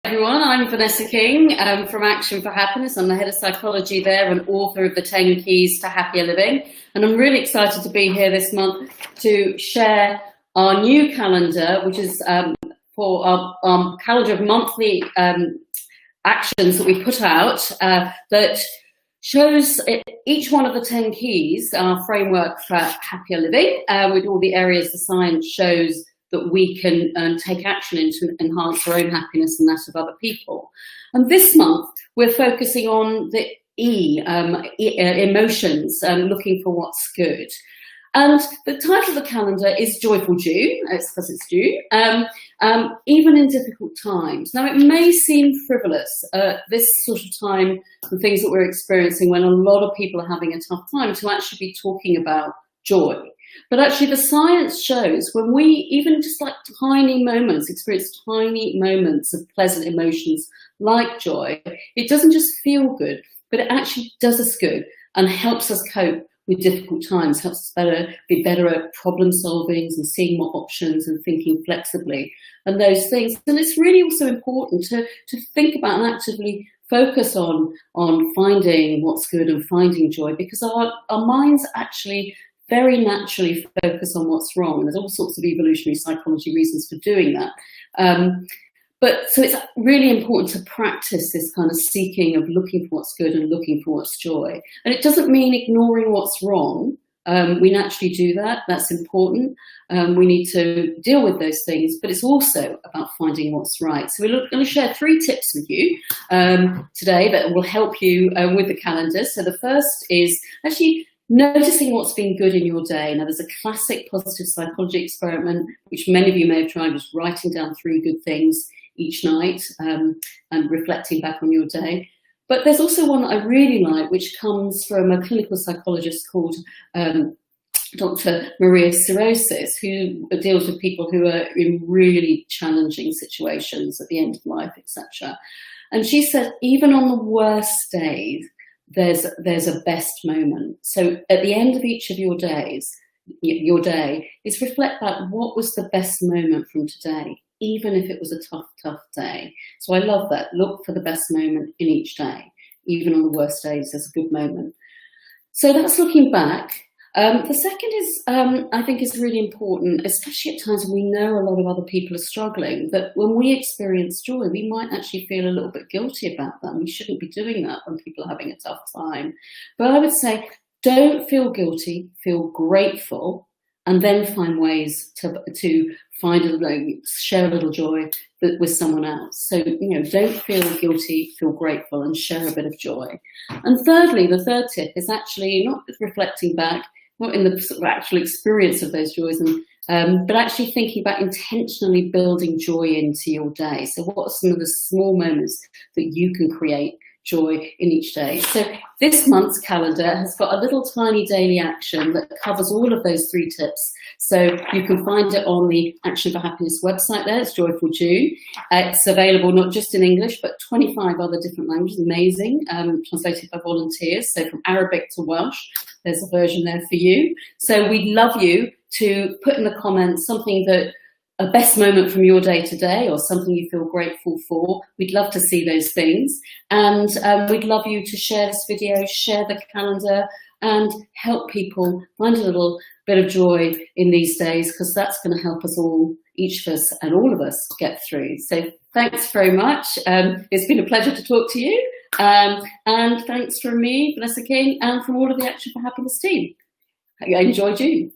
Everyone, I'm Vanessa King from Action for Happiness. I'm the head of psychology there and author of the 10 Keys to Happier Living. And I'm really excited to be here this month to share our new calendar, which is for our calendar of monthly actions that we put out that shows each one of the 10 keys, our framework for happier living, with all the areas the science shows that we can take action in to enhance our own happiness and that of other people. And this month, we're focusing on the emotions, looking for what's good. And the title of the calendar is Joyful June, it's because it's June, even in difficult times. Now, it may seem frivolous this sort of time, the things that we're experiencing when a lot of people are having a tough time, to actually be talking about joy. But actually the science shows when we even just like tiny moments, experience tiny moments of pleasant emotions like joy, it doesn't just feel good, but it actually does us good and helps us cope with difficult times, helps us be better at problem solving and seeing more options and thinking flexibly and those things. And it's really also important to think about and actively focus on finding what's good and finding joy, because our minds actually very naturally focus on what's wrong. And there's all sorts of evolutionary psychology reasons for doing that. So it's really important to practice this kind of seeking of looking for what's good and looking for what's joy. And it doesn't mean ignoring what's wrong. We naturally do that. That's important. We need to deal with those things, but it's also about finding what's right. So we're going to share 3 tips with you today that will help you with the calendar. So the first is actually noticing what's been good in your day. Now, there's a classic positive psychology experiment, which many of you may have tried, just writing down 3 good things each night and reflecting back on your day. But there's also one that I really like, which comes from a clinical psychologist called Dr. Maria Cirrhosis, who deals with people who are in really challenging situations at the end of life, etc. And she said, even on the worst days, there's a best moment. So at the end of each of your day is reflect back what was the best moment from today, even if it was a tough day. So I love that. Look for the best moment in each day. Even on the worst days, there's a good moment. So that's looking back. The second is, I think is really important, especially at times when we know a lot of other people are struggling, that when we experience joy, we might actually feel a little bit guilty about that. We shouldn't be doing that when people are having a tough time. But I would say, don't feel guilty, feel grateful, and then find ways to find share a little joy with someone else. So, don't feel guilty, feel grateful, and share a bit of joy. And thirdly, the third tip is actually not reflecting back, not in the sort of actual experience of those joys, but actually thinking about intentionally building joy into your day. So what are some of the small moments that you can create joy in each day? So this month's calendar has got a little tiny daily action that covers all of those 3 tips. So you can find it on the Action for Happiness website there. It's Joyful June. It's available not just in English, but 25 other different languages. Amazing. Translated by volunteers. So from Arabic to Welsh, there's a version there for you. So we'd love you to put in the comments something that a best moment from your day today, or something you feel grateful for. We'd love to see those things. And we'd love you to share this video, share the calendar, and help people find a little bit of joy in these days, because that's going to help us all, each of us and all of us, get through. So thanks very much. It's been a pleasure to talk to you. And thanks from me, Vanessa King, and from all of the Action for Happiness team. I enjoyed you.